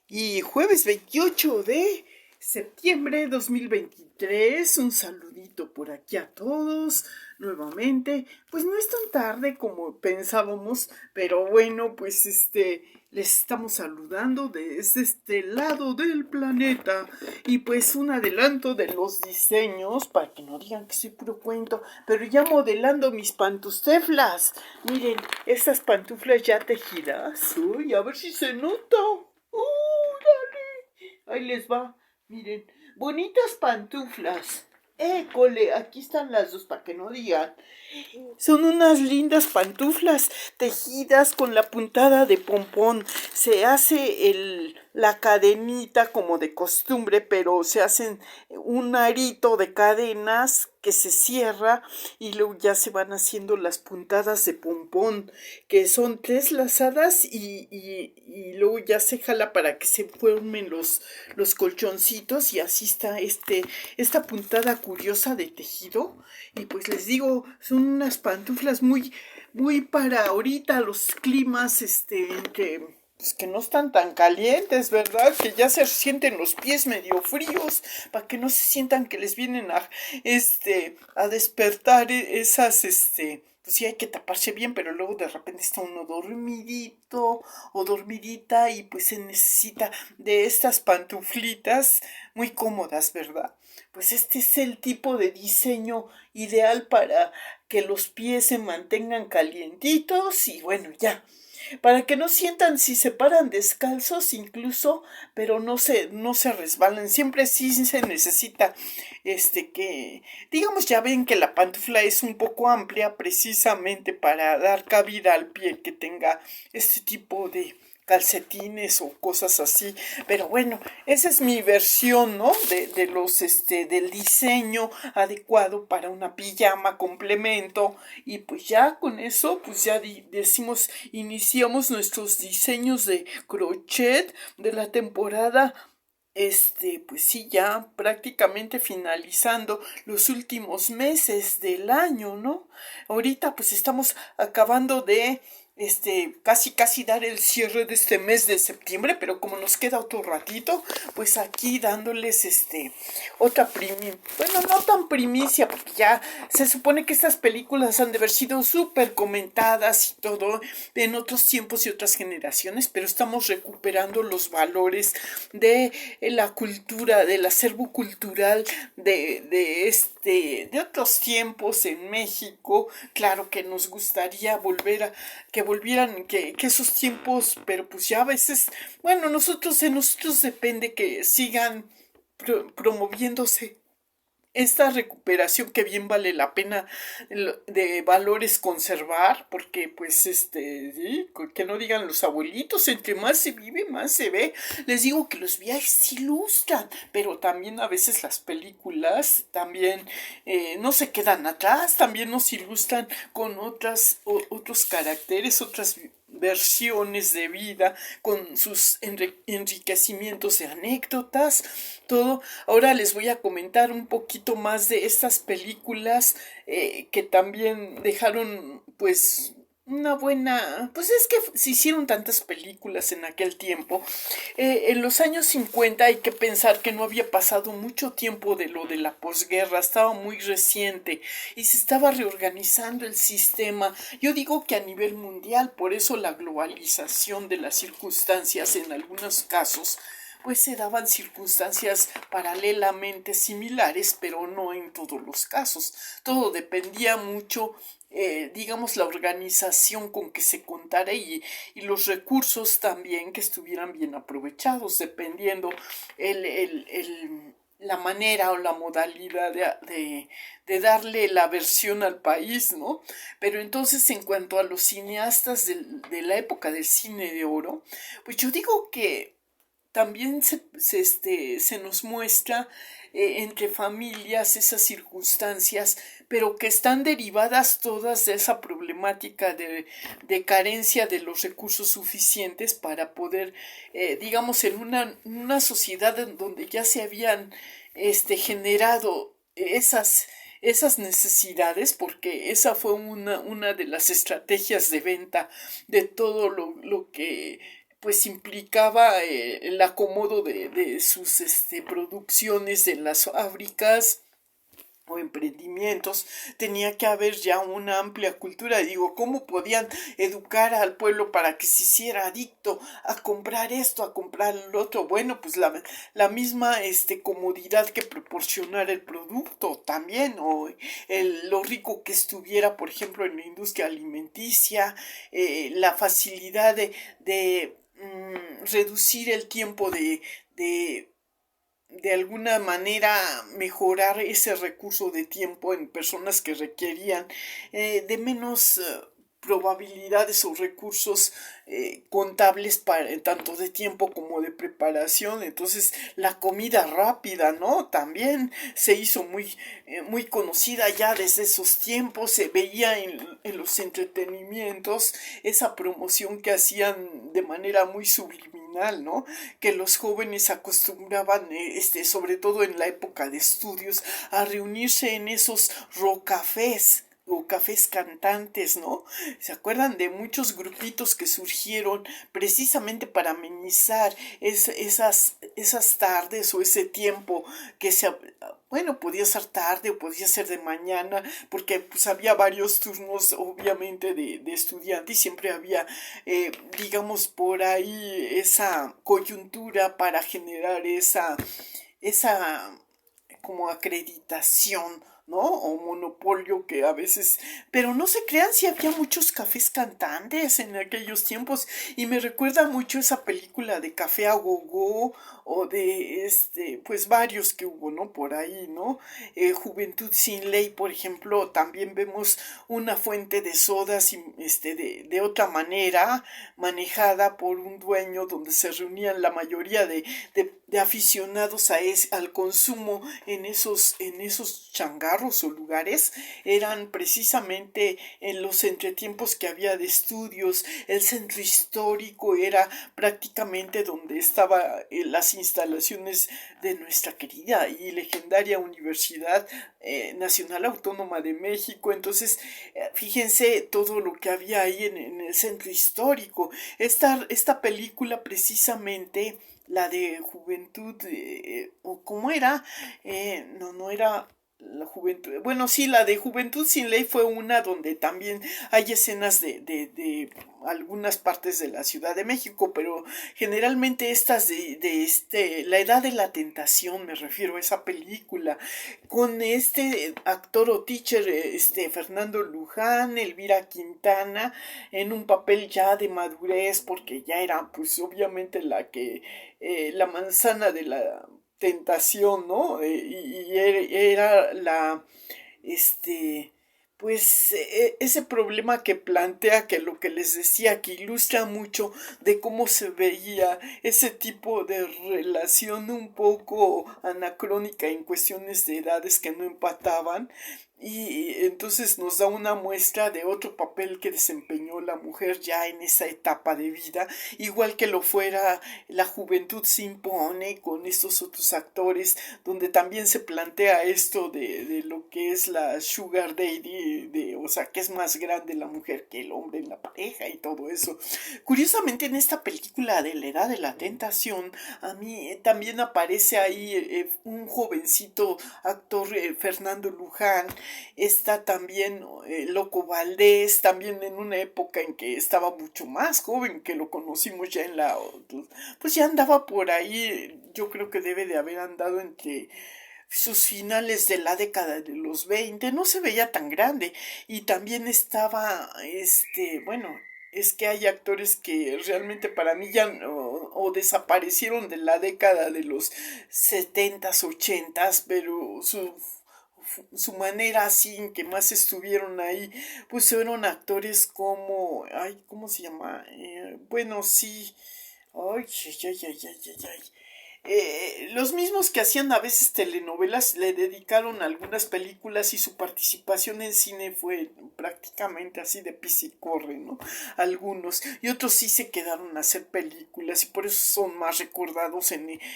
Y jueves 28 de septiembre 2023, un saludito por aquí a todos nuevamente. Pues no es tan tarde como pensábamos, pero bueno, pues les estamos saludando desde este lado del planeta. Y pues un adelanto de los diseños, para que no digan que soy puro cuento, pero ya modelando mis pantuflas. Miren, estas pantuflas ya tejidas. Uy, a ver si se nota. Ahí les va. Miren, bonitas pantuflas. École, aquí están las dos para que no digan. Son unas lindas pantuflas tejidas con la puntada de pompón. Se hace la cadenita como de costumbre, pero se hacen un arito de cadenas que se cierra y luego ya se van haciendo las puntadas de pompón, que son tres lazadas y luego ya se jala para que se formen los colchoncitos y así está esta puntada curiosa de tejido. Y pues les digo, son unas pantuflas muy para ahorita los climas, pues que no están tan calientes, ¿verdad? Que ya se sienten los pies medio fríos, para que no se sientan que les vienen a despertar pues sí hay que taparse bien, pero luego de repente está uno dormidito o dormidita y pues se necesita de estas pantuflitas muy cómodas, ¿verdad? Pues este es el tipo de diseño ideal para que los pies se mantengan calientitos y bueno, ya. Para que no sientan si se paran descalzos incluso, pero no se resbalen. Siempre sí se necesita, digamos, ya ven que la pantufla es un poco amplia precisamente para dar cabida al pie que tenga este tipo de calcetines o cosas así, pero bueno, esa es mi versión, ¿no? Del diseño adecuado para una pijama complemento y pues ya con eso, pues ya decimos, iniciamos nuestros diseños de crochet de la temporada pues sí, ya prácticamente finalizando los últimos meses del año, ¿no? Ahorita pues estamos acabando de casi dar el cierre de este mes de septiembre, pero como nos queda otro ratito, pues aquí dándoles otra primicia, bueno, no tan primicia, porque ya se supone que estas películas han de haber sido súper comentadas y todo en otros tiempos y otras generaciones, pero estamos recuperando los valores de la cultura, del acervo cultural de otros tiempos en México. Claro que nos gustaría que volvieran, que esos tiempos, pero pues ya a veces, bueno, de nosotros depende que sigan promoviéndose esta recuperación que bien vale la pena de valores conservar, porque pues ¿sí? Que no digan los abuelitos, entre más se vive, más se ve. Les digo que los viajes ilustran, pero también a veces las películas también no se quedan atrás, también nos ilustran con otros caracteres, otras versiones de vida, con sus enriquecimientos de anécdotas, todo. Ahora les voy a comentar un poquito más de estas películas que también dejaron pues una buena, pues es que se hicieron tantas películas en aquel tiempo. En los años 50 hay que pensar que no había pasado mucho tiempo de lo de la posguerra, estaba muy reciente y se estaba reorganizando el sistema. Yo digo que a nivel mundial, por eso la globalización de las circunstancias en algunos casos pues se daban circunstancias paralelamente similares, pero no en todos los casos. Todo dependía mucho, digamos, la organización con que se contara y los recursos también que estuvieran bien aprovechados, dependiendo la manera o la modalidad de darle la versión al país, ¿no? Pero entonces, en cuanto a los cineastas de la época del cine de oro, pues yo digo que también se nos muestra entre familias esas circunstancias, pero que están derivadas todas de esa problemática de carencia de los recursos suficientes para poder, digamos, en una sociedad en donde ya se habían generado esas necesidades, porque esa fue una de las estrategias de venta de todo lo que pues implicaba el acomodo de sus producciones en las fábricas o emprendimientos, tenía que haber ya una amplia cultura. Digo, ¿cómo podían educar al pueblo para que se hiciera adicto a comprar esto, a comprar lo otro? Bueno, pues la misma comodidad que proporcionara el producto también, o lo rico que estuviera, por ejemplo, en la industria alimenticia, la facilidad de reducir el tiempo de alguna manera mejorar ese recurso de tiempo en personas que requerían de menos probabilidades o recursos contables para tanto de tiempo como de preparación. Entonces la comida rápida, ¿no? También se hizo muy conocida ya desde esos tiempos. Se veía en los entretenimientos esa promoción que hacían de manera muy subliminal, ¿no? Que los jóvenes acostumbraban, sobre todo en la época de estudios, a reunirse en esos rocafés o cafés cantantes, ¿no? ¿Se acuerdan de muchos grupitos que surgieron precisamente para amenizar esas tardes o ese tiempo que bueno, podía ser tarde o podía ser de mañana, porque pues había varios turnos, obviamente, de estudiante y siempre había, digamos, por ahí esa coyuntura para generar esa como acreditación, ¿no? O monopolio que a veces... Pero no se crean si había muchos cafés cantantes en aquellos tiempos y me recuerda mucho esa película de Café a Gogo o de pues varios que hubo, ¿no? Por ahí, ¿no? Juventud sin ley, por ejemplo, también vemos una fuente de sodas de otra manera manejada por un dueño donde se reunían la mayoría de aficionados al consumo en esos changarros o lugares. Eran precisamente en los entretiempos que había de estudios. El centro histórico era prácticamente donde estaban las instalaciones de nuestra querida y legendaria Universidad Nacional Autónoma de México. Entonces, fíjense todo lo que había ahí en el centro histórico. Esta película precisamente, la de Juventud, o cómo era, no era la juventud, bueno, sí, la de Juventud sin ley fue una donde también hay escenas de algunas partes de la Ciudad de México, pero generalmente estas la edad de la tentación, me refiero a esa película, con este actor o teacher, Fernando Luján, Elvira Quintana, en un papel ya de madurez, porque ya era, pues, obviamente la manzana de la tentación, ¿no? Y era este, pues ese problema que plantea, que lo que les decía, que ilustra mucho de cómo se veía ese tipo de relación un poco anacrónica en cuestiones de edades que no empataban, y entonces nos da una muestra de otro papel que desempeñó la mujer ya en esa etapa de vida, igual que lo fuera La juventud se impone con estos otros actores, donde también se plantea esto de lo que es la sugar daddy, o sea, que es más grande la mujer que el hombre en la pareja y todo eso. Curiosamente, en esta película de la edad de la tentación, a mí también aparece ahí un jovencito actor, Fernando Luján. Está también Loco Valdés, también en una época en que estaba mucho más joven, que lo conocimos ya pues ya andaba por ahí. Yo creo que debe de haber andado entre sus finales de la década de los 20, no se veía tan grande. Y también estaba, bueno, es que hay actores que realmente para mí ya o desaparecieron de la década de los 70s, 80s, pero su manera así en que más estuvieron ahí, pues fueron actores como, ay, ¿cómo se llama? Bueno, sí, ay, ay, ay, ay, ay, ay. los mismos que hacían a veces telenovelas le dedicaron algunas películas y su participación en cine fue prácticamente así de pis y corre, ¿no? Algunos y otros sí se quedaron a hacer películas y por eso son más recordados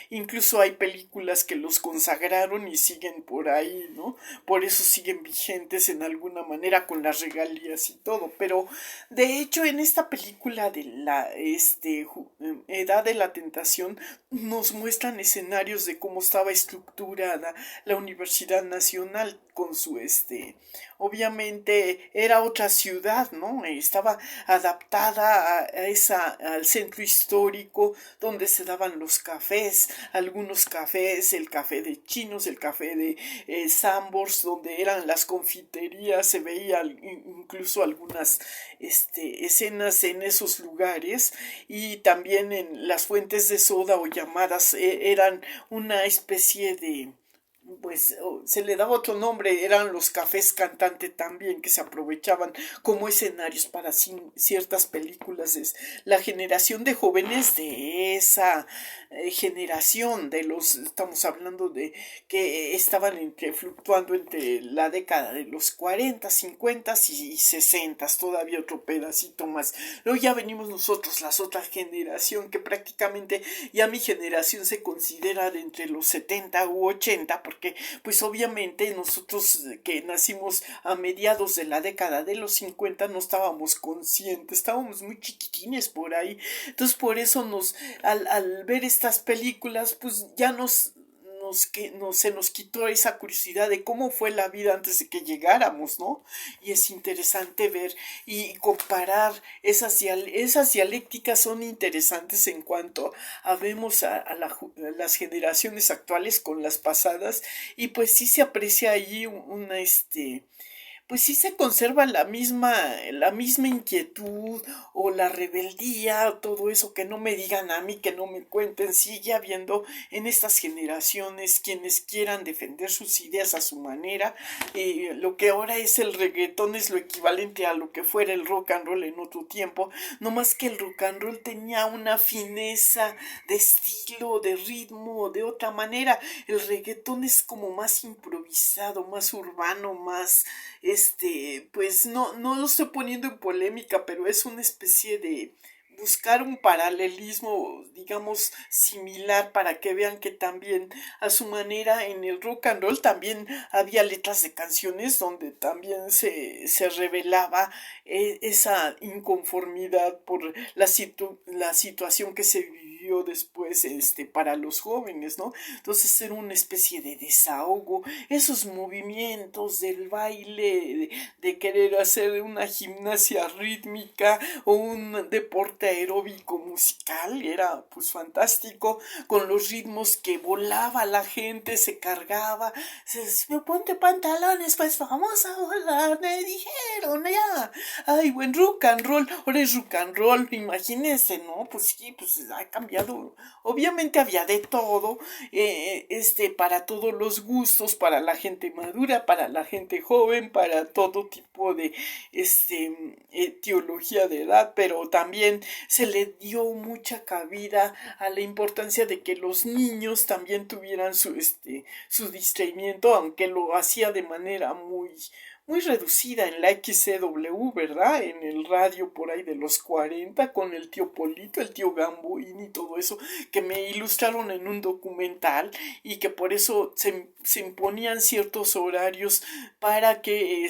incluso hay películas que los consagraron y siguen por ahí, ¿no? Por eso siguen vigentes en alguna manera con las regalías y todo, pero de hecho en esta película de la Edad de la Tentación nos muestran escenarios de cómo estaba estructurada la Universidad Nacional con su obviamente era otra ciudad, ¿no? Estaba adaptada al centro histórico donde se daban los cafés, algunos cafés, el café de chinos, el café de Sambors, donde eran las confiterías, se veía incluso algunas escenas en esos lugares y también en las fuentes de soda o llamadas eran una especie de pues se le daba otro nombre, eran los cafés cantante también que se aprovechaban como escenarios para ciertas películas. La generación de jóvenes de esa generación, estamos hablando de que estaban fluctuando entre la década de los 40, 50 y 60, todavía otro pedacito más. Luego ya venimos nosotros, las otras generación, que prácticamente ya mi generación se considera de entre los 70 u 80, porque pues obviamente nosotros que nacimos a mediados de la década de los 50 no estábamos conscientes, estábamos muy chiquitines por ahí, entonces por eso al ver estas películas pues ya se nos quitó esa curiosidad de cómo fue la vida antes de que llegáramos, ¿no? Y es interesante ver y comparar esas dialécticas son interesantes en cuanto vemos a las generaciones actuales con las pasadas y pues sí se aprecia allí pues sí se conserva la misma inquietud o la rebeldía, o todo eso, que no me digan a mí, que no me cuenten, sigue habiendo en estas generaciones quienes quieran defender sus ideas a su manera, lo que ahora es el reggaetón es lo equivalente a lo que fuera el rock and roll en otro tiempo, no más que el rock and roll tenía una fineza de estilo, de ritmo, de otra manera, el reggaetón es como más improvisado, más urbano, más pues no lo estoy poniendo en polémica, pero es una especie de buscar un paralelismo, digamos, similar para que vean que también a su manera en el rock and roll también había letras de canciones donde también se revelaba esa inconformidad por la situación que se vivió después para los jóvenes, ¿no? Entonces era una especie de desahogo, esos movimientos del baile, de querer hacer una gimnasia rítmica o un deporte aeróbico musical, era pues fantástico, con los ritmos que volaba la gente, se cargaba, me ponte pantalones, pues vamos a volar, me dijeron, ya, ay, buen rock and roll, ahora es rock and roll, imagínense, ¿no? Pues sí, pues ha cambiado, obviamente había de todo, para todos los gustos, para la gente madura, para la gente joven, para todo tipo de teología de edad, pero también se le dio mucha cabida a la importancia de que los niños también tuvieran su distraimiento, aunque lo hacía de manera muy reducida en la XCW, ¿verdad? En el radio por ahí de los 40 con el tío Polito, el tío Gamboín y todo eso, que me ilustraron en un documental y que por eso se imponían ciertos horarios para que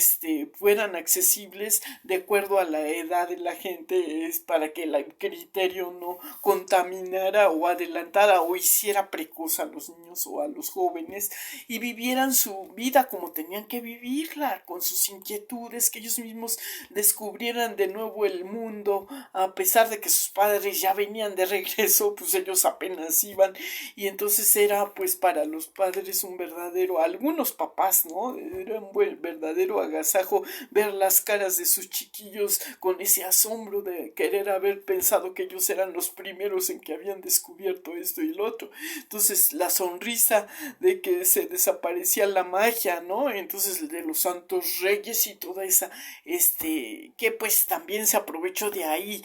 fueran accesibles de acuerdo a la edad de la gente, para que el criterio no contaminara o adelantara o hiciera precoz a los niños o a los jóvenes y vivieran su vida como tenían que vivirla, con sus inquietudes, que ellos mismos descubrieran de nuevo el mundo, a pesar de que sus padres ya venían de regreso, pues ellos apenas iban, y entonces era pues para los padres un verdadero, algunos papás, ¿no? Era un verdadero agasajo ver las caras de sus chiquillos con ese asombro de querer haber pensado que ellos eran los primeros en que habían descubierto esto y lo otro. Entonces la sonrisa de que se desaparecía la magia, ¿no? Entonces de los santos reyes y toda esa, que pues también se aprovechó de ahí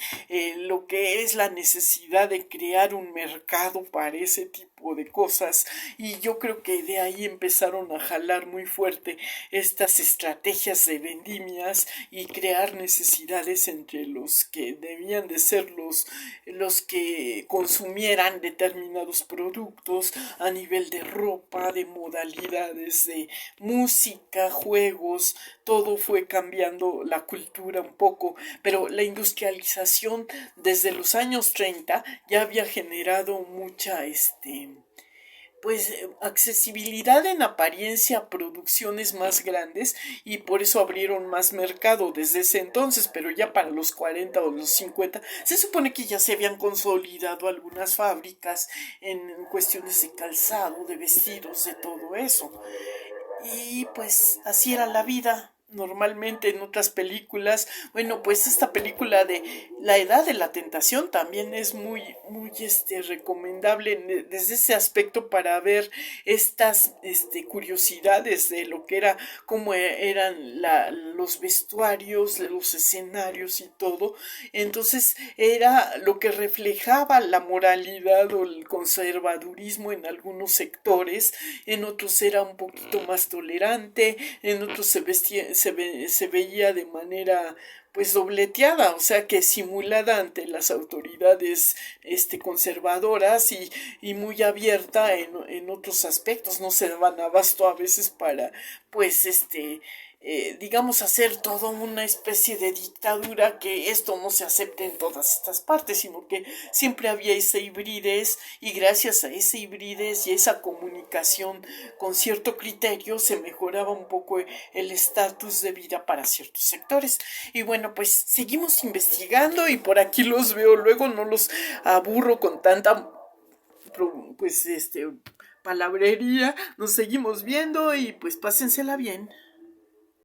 lo que es la necesidad de crear un mercado para ese tipo tipo de cosas, y yo creo que de ahí empezaron a jalar muy fuerte estas estrategias de vendimias y crear necesidades entre los que debían de ser los que consumieran determinados productos a nivel de ropa, de modalidades, de música, juegos. Todo fue cambiando la cultura un poco, pero la industrialización desde los años 30 ya había generado mucha pues accesibilidad en apariencia a producciones más grandes, y por eso abrieron más mercado desde ese entonces, pero ya para los 40 o los 50 se supone que ya se habían consolidado algunas fábricas en cuestiones de calzado, de vestidos, de todo eso. Y pues así era la vida. Normalmente en otras películas, bueno, pues esta película de La Edad de la Tentación también es muy recomendable desde ese aspecto, para ver estas curiosidades de lo que era, cómo eran los vestuarios, los escenarios y todo. Entonces era lo que reflejaba la moralidad o el conservadurismo en algunos sectores, en otros era un poquito más tolerante, en otros se veía de manera pues dobleteada, o sea que simulada ante las autoridades conservadoras, y muy abierta en otros aspectos. No se daban abasto a veces para pues digamos, hacer toda una especie de dictadura, que esto no se acepte en todas estas partes, sino que siempre había esa hibridez, y gracias a esa hibridez y esa comunicación con cierto criterio se mejoraba un poco el estatus de vida para ciertos sectores. Y bueno, pues seguimos investigando, y por aquí los veo, luego no los aburro con tanta pues palabrería. Nos seguimos viendo, y pues pásensela bien.